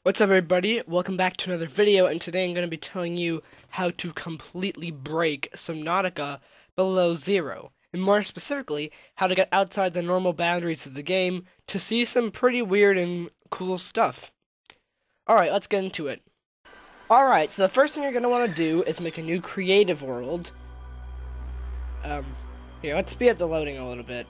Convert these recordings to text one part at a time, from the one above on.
What's up, everybody? Welcome back to another video, and today I'm going to be telling you how to completely break Subnautica below zero, and more specifically, how to get outside the normal boundaries of the game to see some pretty weird and cool stuff. Alright, let's get into it. Alright, so the first thing you're going to want to do is make a new creative world. Here, let's speed up the loading a little bit.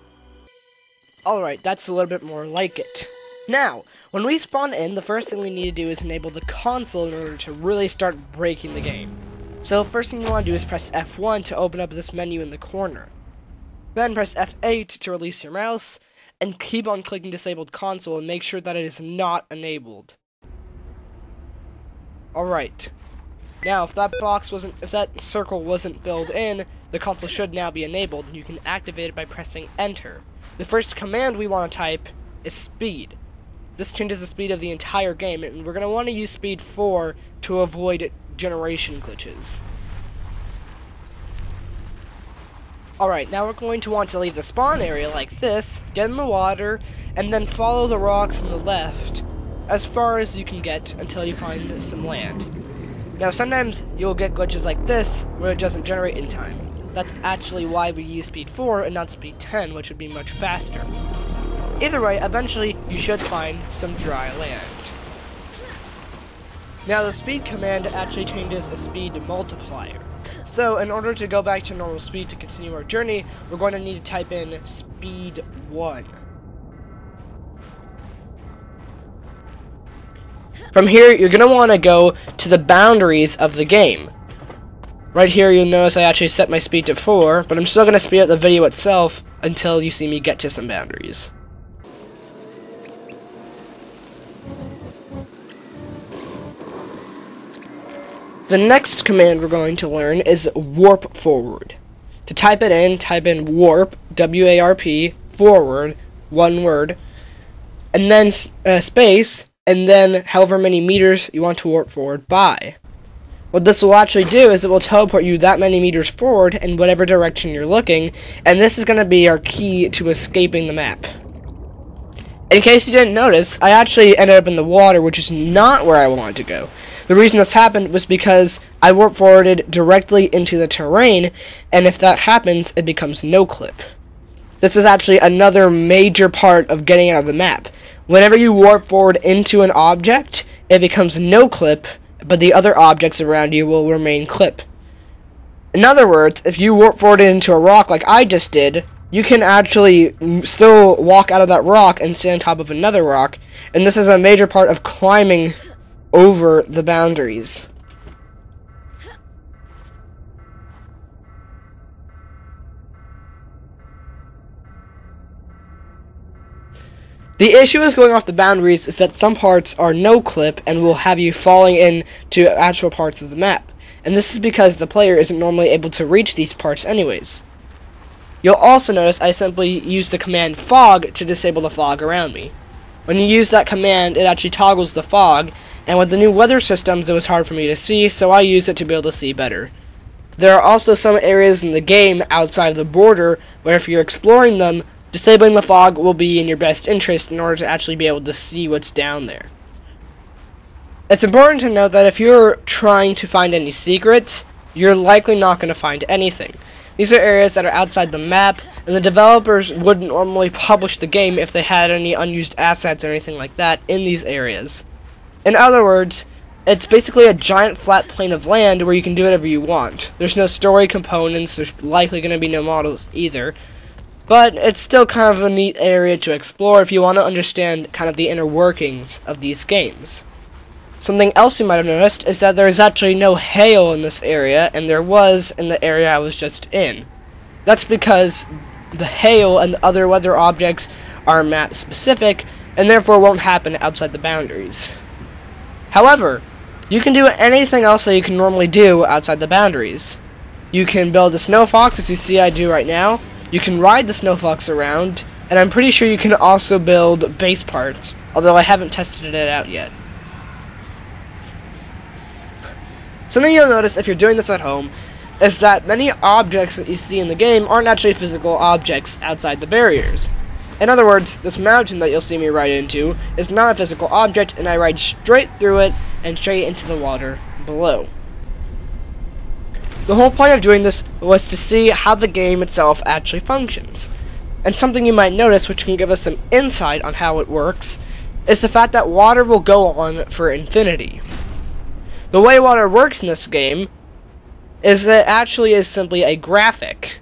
Alright, that's a little bit more like it. Now, when we spawn in, the first thing we need to do is enable the console in order to really start breaking the game. So the first thing you want to do is press F1 to open up this menu in the corner. Then press F8 to release your mouse, and keep on clicking disabled console and make sure that it is not enabled. Alright. Now, if that circle wasn't filled in, the console should now be enabled, and you can activate it by pressing Enter. The first command we want to type is speed. This changes the speed of the entire game, and we're going to want to use speed 4 to avoid generation glitches. Alright, now we're going to want to leave the spawn area like this, get in the water, and then follow the rocks on the left as far as you can get until you find some land. Now sometimes you'll get glitches like this where it doesn't generate in time. That's actually why we use speed 4 and not speed 10, which would be much faster. Either way, eventually you should find some dry land. Now the speed command actually changes the speed multiplier. So in order to go back to normal speed to continue our journey, we're going to need to type in speed 1. From here, you're going to want to go to the boundaries of the game. Right here, you'll notice I actually set my speed to 4, but I'm still going to speed up the video itself until you see me get to some boundaries. The next command we're going to learn is warp forward. To type it in, type in warp, W-A-R-P, forward, one word, and then space, and then however many meters you want to warp forward by. What this will actually do is it will teleport you that many meters forward in whatever direction you're looking, and this is going to be our key to escaping the map. In case you didn't notice, I actually ended up in the water, which is not where I wanted to go. The reason this happened was because I warp forwarded directly into the terrain, and if that happens, it becomes no clip. This is actually another major part of getting out of the map. Whenever you warp forward into an object, it becomes no clip, but the other objects around you will remain clip. In other words, if you warp forwarded into a rock like I just did, you can actually still walk out of that rock and stand on top of another rock, and this is a major part of climbing over the boundaries. The issue with going off the boundaries is that some parts are no clip and will have you falling into actual parts of the map, and this is because the player isn't normally able to reach these parts anyways. You'll also notice I simply use the command fog to disable the fog around me. When you use that command, it actually toggles the fog, and with the new weather systems it was hard for me to see, so I used it to be able to see better. There are also some areas in the game outside of the border where if you're exploring them, disabling the fog will be in your best interest in order to actually be able to see what's down there. It's important to note that if you're trying to find any secrets, you're likely not going to find anything. These are areas that are outside the map, and the developers wouldn't normally publish the game if they had any unused assets or anything like that in these areas. In other words, it's basically a giant flat plane of land where you can do whatever you want. There's no story components, there's likely going to be no models either, but it's still kind of a neat area to explore if you want to understand kind of the inner workings of these games. Something else you might have noticed is that there is actually no hail in this area, and there was in the area I was just in. That's because the hail and the other weather objects are map specific, and therefore won't happen outside the boundaries. However, you can do anything else that you can normally do outside the boundaries. You can build a snow fox, as you see I do right now. You can ride the snow fox around, and I'm pretty sure you can also build base parts, although I haven't tested it out yet. Something you'll notice if you're doing this at home is that many objects that you see in the game aren't actually physical objects outside the barriers. In other words, this mountain that you'll see me ride into is not a physical object, and I ride straight through it and straight into the water below. The whole point of doing this was to see how the game itself actually functions. And something you might notice, which can give us some insight on how it works, is the fact that water will go on for infinity. The way water works in this game is that it actually is simply a graphic.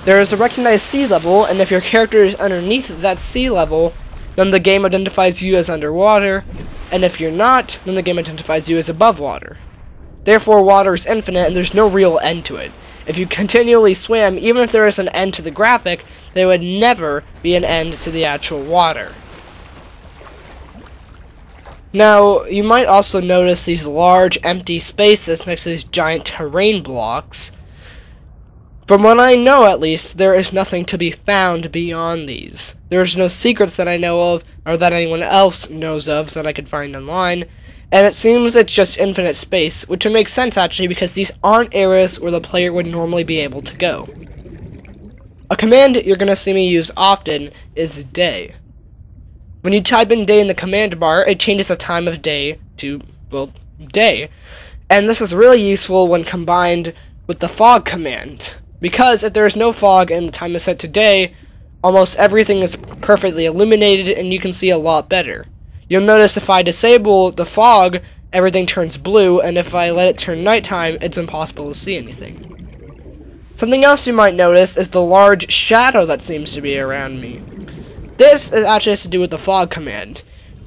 There is a recognized sea level, and if your character is underneath that sea level, then the game identifies you as underwater, and if you're not, then the game identifies you as above water. Therefore, water is infinite, and there's no real end to it. If you continually swim, even if there is an end to the graphic, there would never be an end to the actual water. Now, you might also notice these large empty spaces next to these giant terrain blocks. From what I know, at least, there is nothing to be found beyond these. There's no secrets that I know of, or that anyone else knows of, that I could find online, and it seems it's just infinite space, which would make sense, actually, because these aren't areas where the player would normally be able to go. A command you're going to see me use often is day. When you type in day in the command bar, it changes the time of day to, well, day. And this is really useful when combined with the fog command, because if there is no fog and the time is set to day, almost everything is perfectly illuminated and you can see a lot better. You'll notice if I disable the fog, everything turns blue, and if I let it turn nighttime, it's impossible to see anything. Something else you might notice is the large shadow that seems to be around me. This actually has to do with the fog command.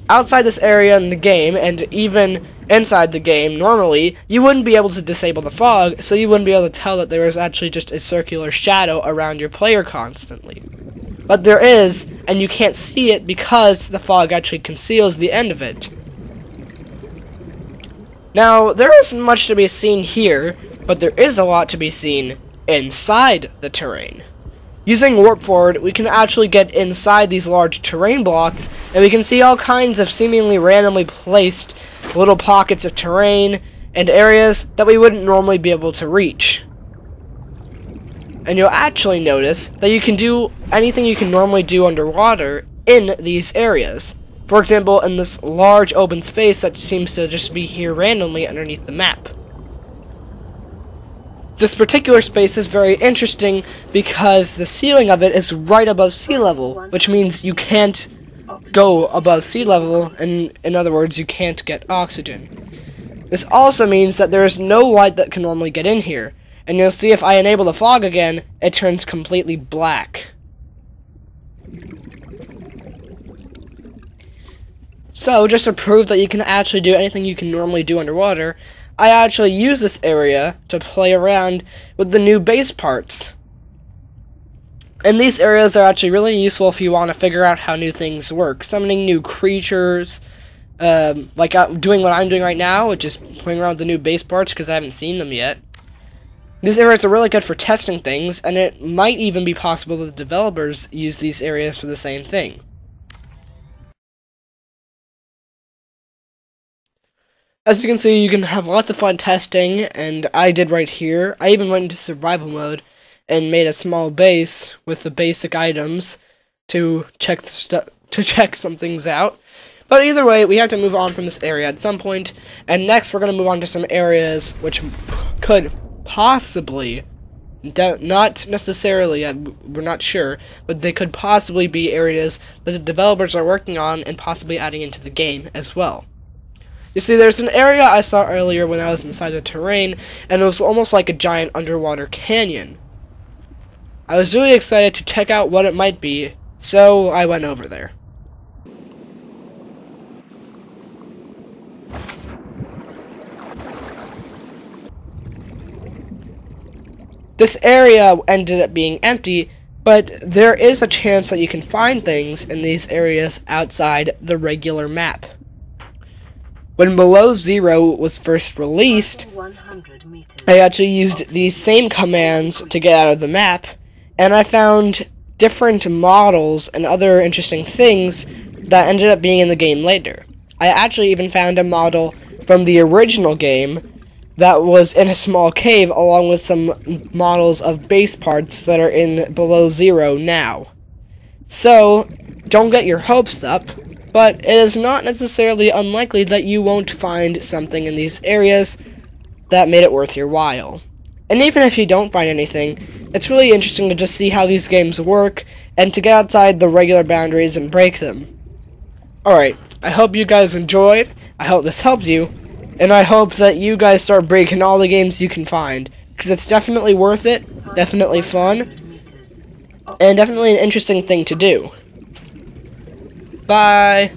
Outside this area in the game, and even inside the game, normally, you wouldn't be able to disable the fog, so you wouldn't be able to tell that there is actually just a circular shadow around your player constantly. But there is, and you can't see it because the fog actually conceals the end of it. Now, there isn't much to be seen here, but there is a lot to be seen inside the terrain. Using Warp Forward, we can actually get inside these large terrain blocks, and we can see all kinds of seemingly randomly placed little pockets of terrain and areas that we wouldn't normally be able to reach. And you'll actually notice that you can do anything you can normally do underwater in these areas. For example, in this large open space that seems to just be here randomly underneath the map. This particular space is very interesting because the ceiling of it is right above sea level, which means you can't go above sea level, and in other words, you can't get oxygen. This also means that there is no light that can normally get in here, and you'll see if I enable the fog again, it turns completely black. So, just to prove that you can actually do anything you can normally do underwater, I actually use this area to play around with the new base parts. And these areas are actually really useful if you want to figure out how new things work. Summoning new creatures, like doing what I'm doing right now, which is playing around with the new base parts because I haven't seen them yet. These areas are really good for testing things, and it might even be possible that the developers use these areas for the same thing. As you can see, you can have lots of fun testing, and I did right here. I even went into survival mode and made a small base with the basic items to check some things out. But either way, we have to move on from this area at some point, and next we're going to move on to some areas which could possibly, not necessarily, we're not sure, but they could possibly be areas that the developers are working on and possibly adding into the game as well. You see, there's an area I saw earlier when I was inside the terrain, and it was almost like a giant underwater canyon. I was really excited to check out what it might be, so I went over there. This area ended up being empty, but there is a chance that you can find things in these areas outside the regular map. When Below Zero was first released, I actually used these same commands to get out of the map, and I found different models and other interesting things that ended up being in the game later. I actually even found a model from the original game that was in a small cave, along with some models of base parts that are in Below Zero now. So, don't get your hopes up, but it is not necessarily unlikely that you won't find something in these areas that made it worth your while. And even if you don't find anything, it's really interesting to just see how these games work, and to get outside the regular boundaries and break them. Alright, I hope you guys enjoyed, I hope this helped you, and I hope that you guys start breaking all the games you can find, because it's definitely worth it, definitely fun, and definitely an interesting thing to do. Bye!